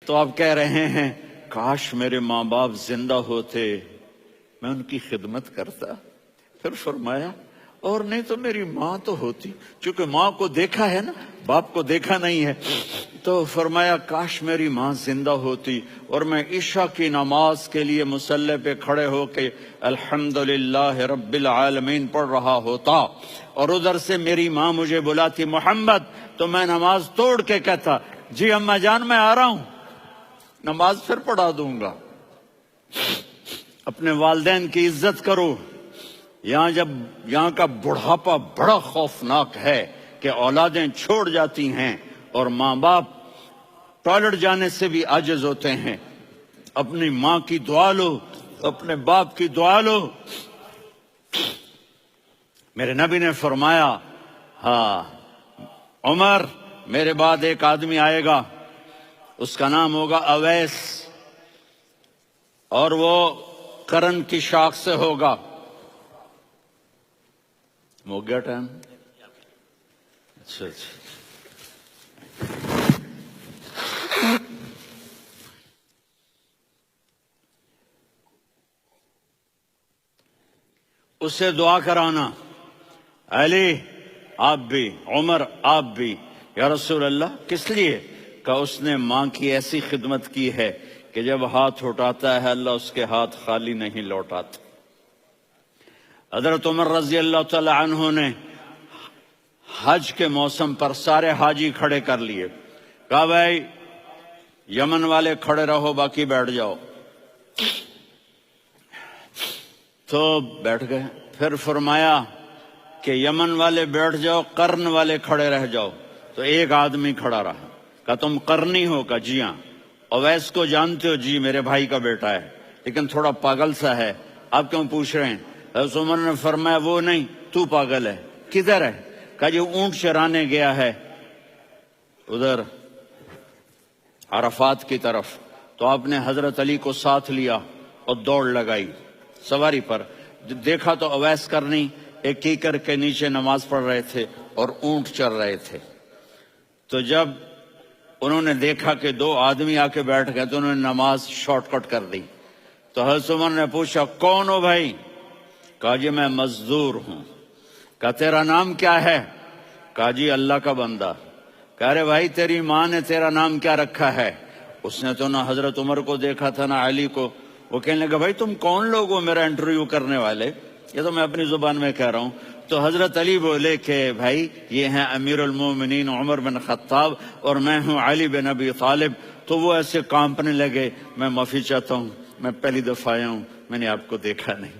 تو آپ کہہ رہے ہیں کاش میرے ماں باپ زندہ ہوتے، میں ان کی خدمت کرتا۔ پھر فرمایا اور نہیں تو میری ماں تو ہوتی، چونکہ ماں کو دیکھا ہے نا، باپ کو دیکھا نہیں ہے، تو فرمایا کاش میری ماں زندہ ہوتی اور میں عشاء کی نماز کے لیے مصلی پہ کھڑے ہو کے الحمدللہ رب العالمین پڑھ رہا ہوتا، اور ادھر سے میری ماں مجھے بلاتی محمد، تو میں نماز توڑ کے کہتا جی اماں جان میں آ رہا ہوں، نماز پھر پڑھا دوں گا۔ اپنے والدین کی عزت کرو۔ یہاں کا بڑھاپا بڑا خوفناک ہے کہ اولادیں چھوڑ جاتی ہیں اور ماں باپ ٹوائلٹ جانے سے بھی عاجز ہوتے ہیں۔ اپنی ماں کی دعا لو، اپنے باپ کی دعا لو۔ میرے نبی نے فرمایا ہاں عمر، میرے بعد ایک آدمی آئے گا، اس کا نام ہوگا اویس، اور وہ قرن کی شاخ سے ہوگا۔ ہو گیا ٹائم؟ اچھا اس سے دعا کرانا، علی آپ بھی، عمر آپ بھی، یا رسول اللہ کس لیے؟ کہ اس نے ماں کی ایسی خدمت کی ہے کہ جب ہاتھ اٹھاتا ہے اللہ اس کے ہاتھ خالی نہیں لوٹاتا۔ حضرت عمر رضی اللہ تعالی عنہ نے حج کے موسم پر سارے حاجی کھڑے کر لیے، کہا بھائی یمن والے کھڑے رہو باقی بیٹھ جاؤ، تو بیٹھ گئے۔ پھر فرمایا کہ یمن والے بیٹھ جاؤ، قرن والے کھڑے رہ جاؤ، تو ایک آدمی کھڑا رہا، کہا تم قرنی ہو؟ کہا جی ہاں۔ اویس کو جانتے ہو؟ جی میرے بھائی کا بیٹا ہے لیکن تھوڑا پاگل سا ہے، آپ کیوں پوچھ رہے ہیں؟ حضرت عمر نے فرمایا وہ نہیں، تو پاگل ہے۔ کدھر ہے؟ کہا جی اونٹ چرانے گیا ہے ادھر عرفات کی طرف۔ تو آپ نے حضرت علی کو ساتھ لیا اور دوڑ لگائی سواری پر، دیکھا تو اویس کرنی ایک کیکر کے نیچے نماز پڑھ رہے تھے اور اونٹ چر رہے تھے۔ تو جب انہوں نے دیکھا کہ دو آدمی آ کے بیٹھ گئے تو انہوں نے نماز شارٹ کٹ کر دی۔ تو حضرت عمر نے پوچھا کون ہو بھائی؟ کہا جی میں مزدور ہوں۔ کہا تیرا نام کیا ہے؟ کہا جی اللہ کا بندہ۔ کہہ رہے بھائی تیری ماں نے تیرا نام کیا رکھا ہے؟ اس نے تو نہ حضرت عمر کو دیکھا تھا نہ علی کو۔ وہ کہنے لگا بھائی تم کون لوگ ہو میرا انٹرویو کرنے والے؟ یہ تو میں اپنی زبان میں کہہ رہا ہوں۔ تو حضرت علی بولے کہ بھائی یہ ہیں امیر المومنین عمر بن خطاب اور میں ہوں علی بن ابی طالب۔ تو وہ ایسے کانپنے لگے، میں معافی چاہتا ہوں، میں پہلی دفعہ آیا ہوں، میں نے آپ کو دیکھا نہیں،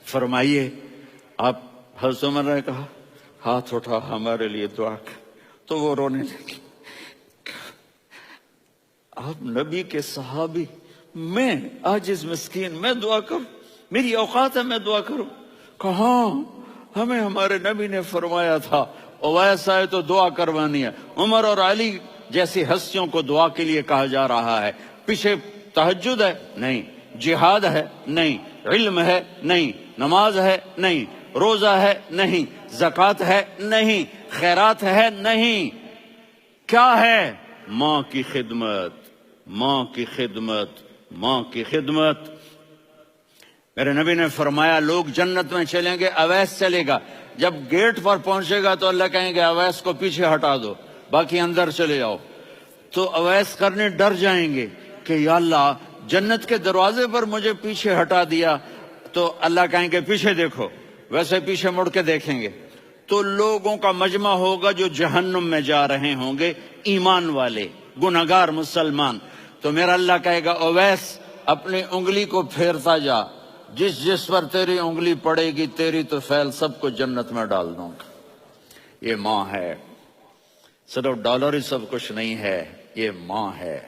فرمائیے آپ۔ حضرت عمر نے کہا ہاتھ اٹھا ہمارے لیے دعا کر۔ تو وہ رونے لگے، آپ نبی کے صحابی، میں عاجز مسکین میں دعا کروں؟ میری اوقات ہے میں دعا کروں؟ کہاں، ہمیں ہمارے نبی نے فرمایا تھا اویس آئے تو دعا کروانی ہے۔ عمر اور علی جیسی ہستیوں کو دعا کے لیے کہا جا رہا ہے۔ پیچھے تہجد ہے؟ نہیں۔ جہاد ہے؟ نہیں۔ علم ہے؟ نہیں۔ نماز ہے؟ نہیں۔ روزہ ہے؟ نہیں۔ زکوٰۃ ہے؟ نہیں۔ خیرات ہے؟ نہیں۔ کیا ہے؟ ماں کی خدمت، ماں کی خدمت، ماں کی خدمت۔ میرے نبی نے فرمایا لوگ جنت میں چلیں گے، اویس چلے گا، جب گیٹ پر پہنچے گا تو اللہ کہیں گے اویس کو پیچھے ہٹا دو، باقی اندر چلے جاؤ۔ تو اویس کرنے ڈر جائیں گے کہ یا اللہ جنت کے دروازے پر مجھے پیچھے ہٹا دیا، تو اللہ کہیں گے پیچھے دیکھو، ویسے پیچھے مڑ کے دیکھیں گے تو لوگوں کا مجمع ہوگا جو جہنم میں جا رہے ہوں گے، ایمان والے، گنہگار مسلمان۔ تو میرا اللہ کہے گا اویس اپنی انگلی کو پھیرتا جا، جس جس پر تیری انگلی پڑے گی تیری تو فیل سب کو جنت میں ڈال دوں گا۔ یہ ماں ہے، صرف ڈالر ہی سب کچھ نہیں ہے، یہ ماں ہے۔